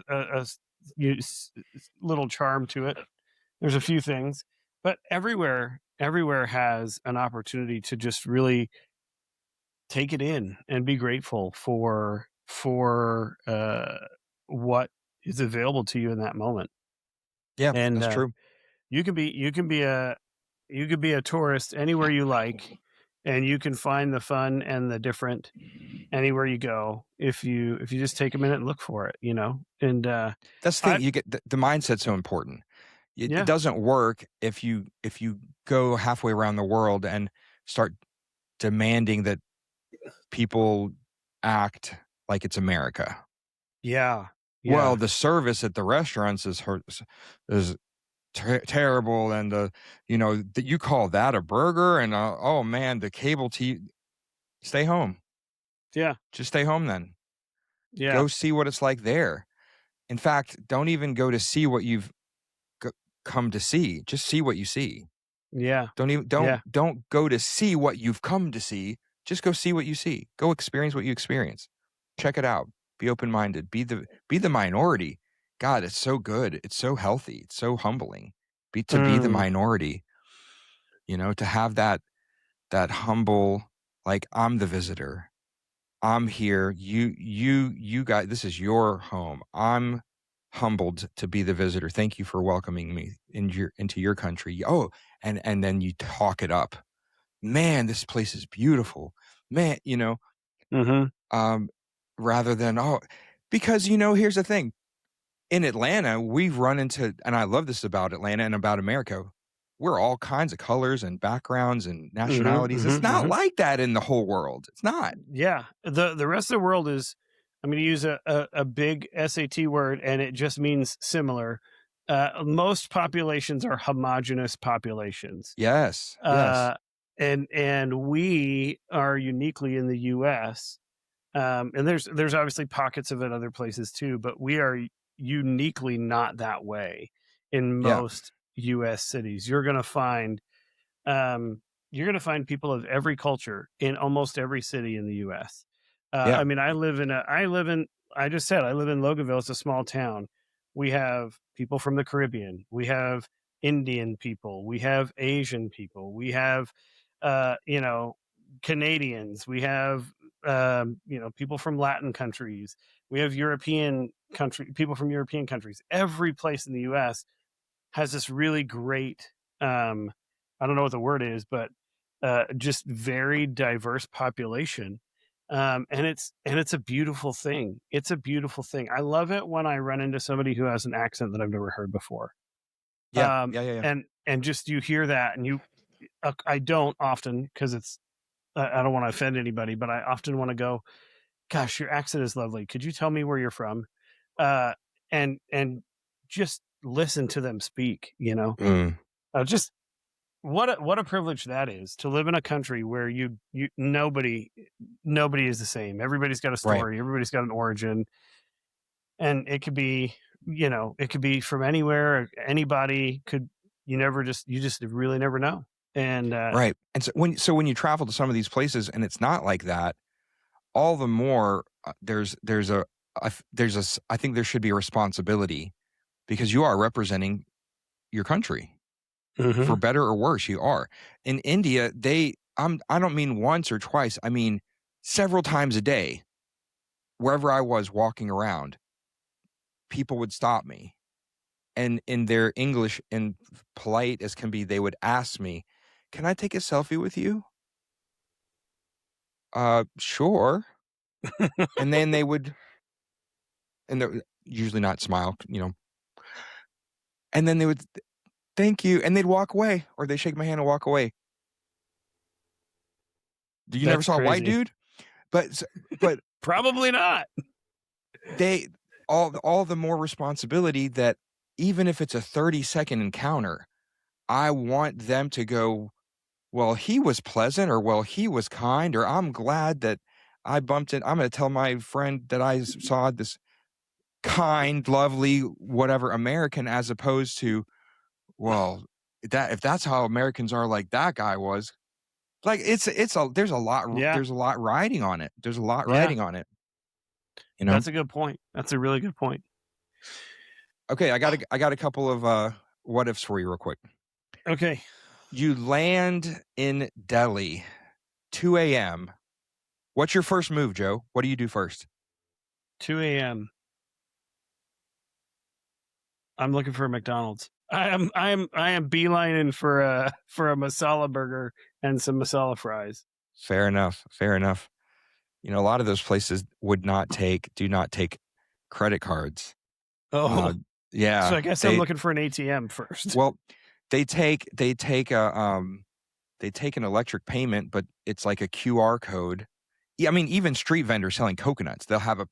little charm to it. There's a few things, but everywhere has an opportunity to just really take it in and be grateful for what is available to you in that moment. yeah, And that's true. you could be a tourist anywhere you like, and you can find the fun and the different anywhere you go if you just take a minute and look for it. And That's the I thing. You get the mindset's so important. It yeah doesn't work if you go halfway around the world and start demanding that people act like it's America. yeah Well, yeah the service at the restaurants is terrible, and that you call that a burger, and oh man, the cable TV. Stay home. yeah Just stay home then. yeah Go see what it's like there. In fact, don't even go to see what you've c- come to see. Just see what you see. yeah Don't even yeah don't go to see what you've come to see. Just go see what you see. Go experience what you experience. Check it out. Be open-minded. Be the minority. God, it's so good. It's so healthy. It's so humbling. To be the mm, minority, to have that humble, like, I'm the visitor. I'm here. You guys, this is your home. I'm humbled to be the visitor. Thank you for welcoming me into your country. Oh, and then you talk it up. Man, this place is beautiful. Man, mhm, um, rather than, because here's the thing. In Atlanta, we've run into, and I love this about Atlanta and about America. We're all kinds of colors and backgrounds and mhm, nationalities. It's mhm, not mhm. like that in the whole world. It's not. Yeah, the rest of the world is, I'm going to use a big SAT word, and it just means similar. Most populations are homogenous populations, Yes. Yes. uh, and we are uniquely in the U.S. And there's obviously pockets of it other places too, but we are uniquely not that way in Yeah. most U.S. cities. Um, you're going to find people of every culture in almost every city in the U.S. Yeah. I mean, I just said I live in Loganville. It's a small town. We have people from the Caribbean. We have Indian people. We have Asian people. We have, uh, you know, Canadians. We have, people from Latin countries. We have people from European countries. Every place in the U.S. has this really great, um, I don't know what the word is, but just very diverse population. And it's a beautiful thing. It's a beautiful thing. I love it when I run into somebody who has an accent that I've never heard before. Yeah. Yeah. Yeah. Yeah. And just you hear that, and I don't often, because I don't want to offend anybody, but I often want to go, gosh, your accent is lovely. Could you tell me where you're from? Uh, and just listen to them speak. Mm, Just what a privilege that is, to live in a country where you nobody is the same. Everybody's got a right. story. Everybody's got an origin, and it could be from anywhere. Anybody could. You just really never know. And right. And so when you travel to some of these places and it's not like that, all the more there's a I think there should be a responsibility because you are representing your country. For better or worse, you are. In India, I don't mean once or twice, I mean several times a day. Wherever I was walking around, people would stop me. And in their English and polite as can be, they would ask me, "Can I take a selfie with you?" Sure. And then they would, and they're usually not smile, and then they would, "Thank you," and they'd walk away, or they shake my hand and walk away. You never That's saw a white crazy. dude? But Probably not. they all the more responsibility that even if it's a 30-second encounter, I want them to go, well, he was pleasant, or well, he was kind, or I'm glad that I bumped it. I'm going to tell my friend that I saw this kind, lovely, whatever American, as opposed to, well, that if that's how Americans are, like that guy was, like there's a lot riding on it. There's a lot Yeah. riding on it. That's a good point. That's a really good point. Okay, I got a couple of what ifs for you real quick. Okay. You land in Delhi, 2 a.m. What's your first move, Joe? What do you do first? 2 a.m. I'm looking for a McDonald's. I am beelining for a masala burger and some masala fries. Fair enough. A lot of those places do not take credit cards. Oh, yeah. So I guess I'm looking for an ATM first. Well, they take an electric payment, but it's like a QR code. Yeah, I mean, even street vendors selling coconuts, they'll have a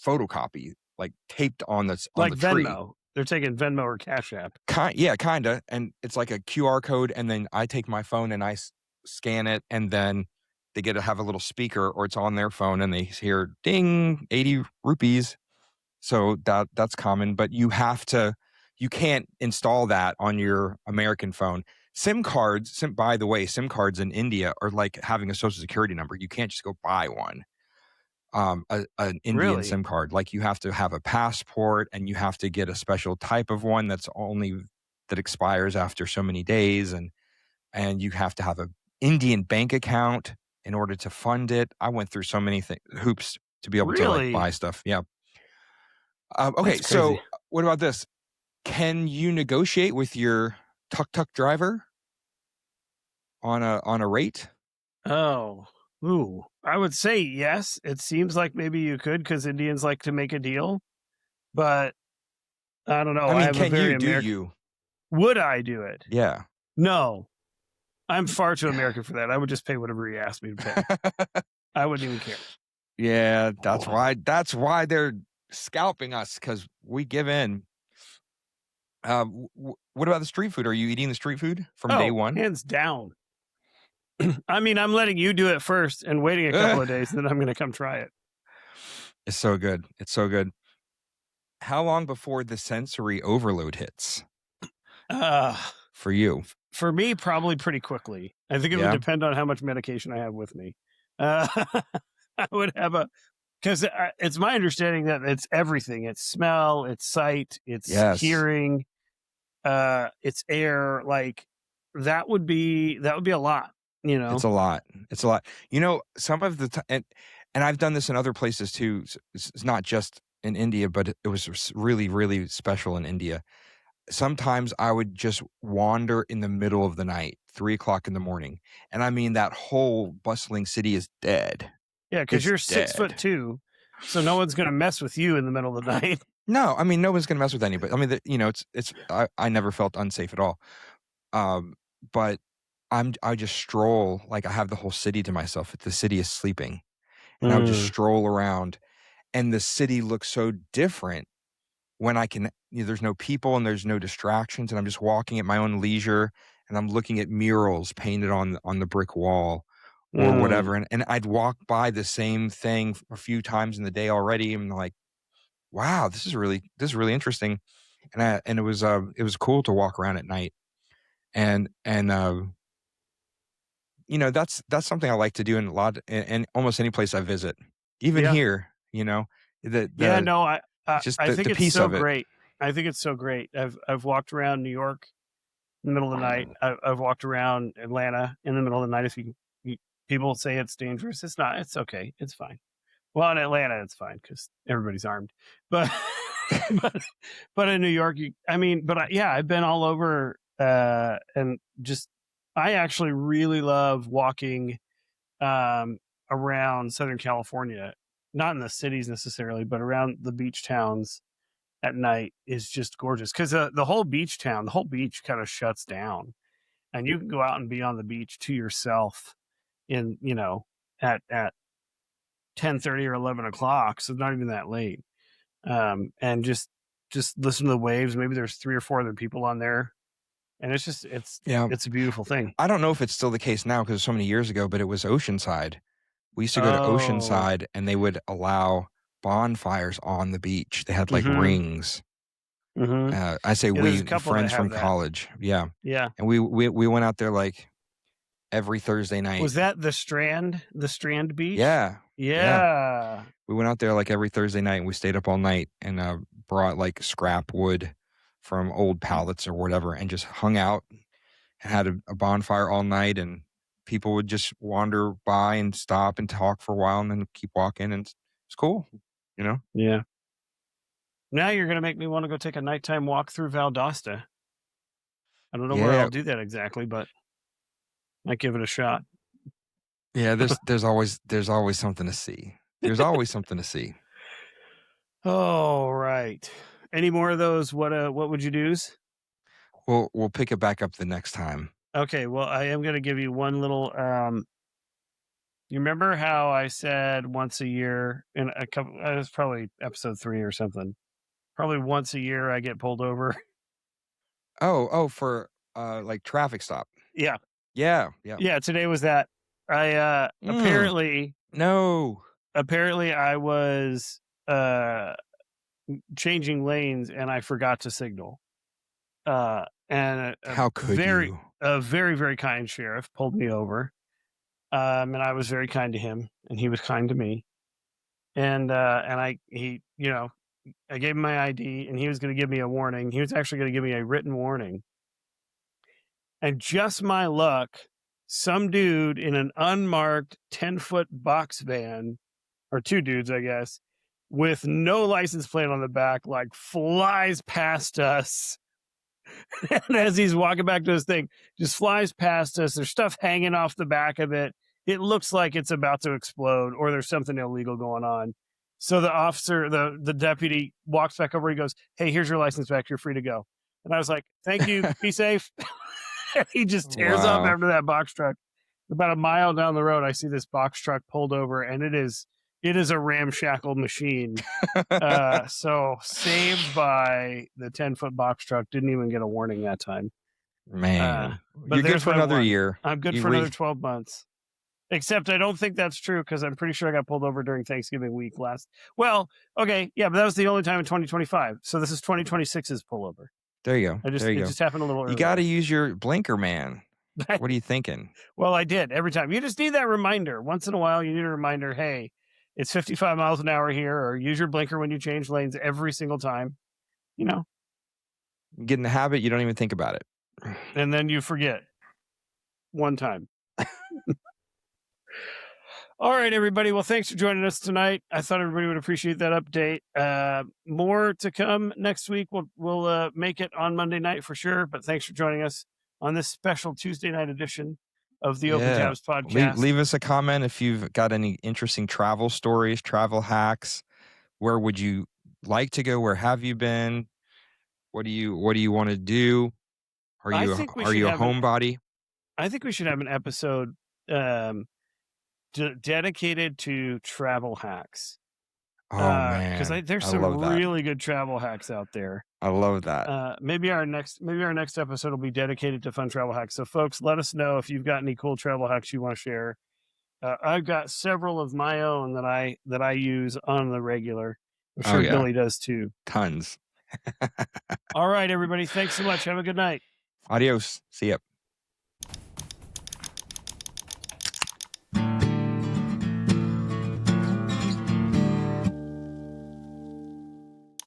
photocopy like taped on the tree. Venmo. They're taking Venmo or Cash App. Kinda, and it's like a QR code, and then I take my phone and I scan it, and then they get to have a little speaker, or it's on their phone, and they hear ding, 80 rupees. So that's common, but you can't install that on your American phone. By the way, SIM cards in India are like having a social security number. You can't just go buy one. An Indian Really? SIM card, like you have to have a passport, and you have to get a special type of one that expires after so many days, and you have to have an Indian bank account in order to fund it. I went through so many hoops to be able to like buy stuff. Yeah. Okay, so what about this? Can you negotiate with your tuk-tuk driver on a rate? Oh, ooh. I would say yes. It seems like maybe you could, because Indians like to make a deal, but I don't know. I mean, have can a very you? Do American. you? Would I do it? Yeah. No, I'm far too American for that. I would just pay whatever he asked me to pay. I wouldn't even care. Yeah, that's why they're scalping us, because we give in. What about the street food? Are you eating the street food from day one? Hands down. I mean, I'm letting you do it first and waiting a couple of days, then I'm going to come try it. It's so good. It's so good. How long before the sensory overload hits? For you? For me, probably pretty quickly. I think it would depend on how much medication I have with me. I would have because it's my understanding that it's everything. It's smell, it's sight, it's hearing, it's air. Like that would be a lot. It's a lot. Some of the and I've done this in other places too. It's not just in India, but it was really, really special in India. Sometimes I would just wander in the middle of the night, 3:00 in the morning, and I mean that whole bustling city is dead. Yeah, because you're 6'2", so no one's going to mess with you in the middle of the night. No, I mean no one's going to mess with anybody. I mean, I never felt unsafe at all. But I just stroll, like I have the whole city to myself. The city is sleeping, and I would just stroll around, and the city looks so different when I can. There's no people and there's no distractions, and I'm just walking at my own leisure, and I'm looking at murals painted on the brick wall or whatever, and I'd walk by the same thing a few times in the day already, and I'm like, wow, this is really interesting, and it was cool to walk around at night, and you know, that's something I like to do in almost any place I visit, even Yeah. here. You know, Yeah, the no, just I think the it's piece so of it. great. I think it's so great. I've walked around New York in the middle of the night. I've walked around Atlanta in the middle of the night. If people say it's dangerous, it's not. It's okay. It's fine. Well, in Atlanta, it's fine because everybody's armed. But but, but in New York, I've been all over, and just I actually really love walking around Southern California, not in the cities necessarily, but around the beach towns at night is just gorgeous because the whole beach kind of shuts down, and you can go out and be on the beach to yourself in at 10:30 or 11 o'clock, so not even that late, and just listen to the waves. Maybe there's 3 or 4 other people on there, and Yeah, it's a beautiful thing. I don't know if it's still the case now because so many years ago, but it was Oceanside. We used to go to Oh, Oceanside, and they would allow bonfires on the beach. They had like mm-hmm, rings. mm-hmm. I say Yeah, there's a we, couple that friends from have that. college. Yeah, Yeah. and we went out there like every Thursday night. Was that the Strand Beach? Yeah, yeah. Yeah. We went out there like every Thursday night, and we stayed up all night and brought like scrap wood from old pallets or whatever, and just hung out and had a bonfire all night. And people would just wander by and stop and talk for a while, and then keep walking, and it's cool, you know. Yeah. Now you're gonna make me want to go take a nighttime walk through Valdosta. I don't know where Yeah, I'll do that exactly, but might give it a shot. yeah. There's always something to see. There's always something to see. Oh, right. Any more of those? What would you do's? We'll pick it back up the next time. Okay, well, I am gonna give you one little. You remember how I said once a year in a couple? It was probably episode 3 or something. Probably once a year I get pulled over. For like traffic stop. Yeah, Yeah. yeah. Today was that. I apparently No. I was changing lanes and I forgot to signal. And How could you? a very, very kind sheriff pulled me over. And I was very kind to him, and he was kind to me. And I gave him my ID, and he was going to give me a warning. He was actually going to give me a written warning. And just my luck, some dude in an unmarked 10-foot box van, or 2 dudes, I guess, with no license plate on the back, like flies past us. And as he's walking back to his thing, just flies past us. There's stuff hanging off the back of it. It looks like it's about to explode, or there's something illegal going on. So the officer, the deputy, walks back over. He goes, "Hey, here's your license back. You're free to go." And I was like, "Thank you. Be safe." And he just tears off Wow. after that box truck. About a mile down the road, I see this box truck pulled over, and it is a ramshackle machine. So saved by the 10-foot box truck. Didn't even get a warning that time. Man, But you're good there's for my another one. year. I'm good for another 12 months. Except I don't think that's true because I'm pretty sure I got pulled over during Thanksgiving week last. Well, okay, yeah, but that was the only time in 2025. So this is 2026's pullover. There you go. It just happened a little early. You got to use your blinker, man. What are you thinking? Well, I did every time. You just need that reminder. Once in a while, you need a reminder. Hey, it's 55 miles an hour here, or use your blinker when you change lanes every single time. You know, Get in the habit, you don't even think about it. and then you forget one time. All right, everybody. Well, thanks for joining us tonight. I thought everybody would appreciate that update. More to come next week. We'll make it on Monday night for sure. But thanks for joining us on this special Tuesday night edition of the Open Tabs podcast. Leave us a comment if you've got any interesting travel stories, travel hacks. Where would you like to go? Where have you been? What do you want to do? Are you a homebody? I think we should have an episode dedicated to travel hacks. Oh man, because there's some really good travel hacks out there. I love that. Maybe our next episode will be dedicated to fun travel hacks. So folks, let us know if you've got any cool travel hacks you want to share. I've got several of my own that I use on the regular. I'm sure Billy does too. Tons. All right, everybody. Thanks so much. Have a good night. Adios. See ya.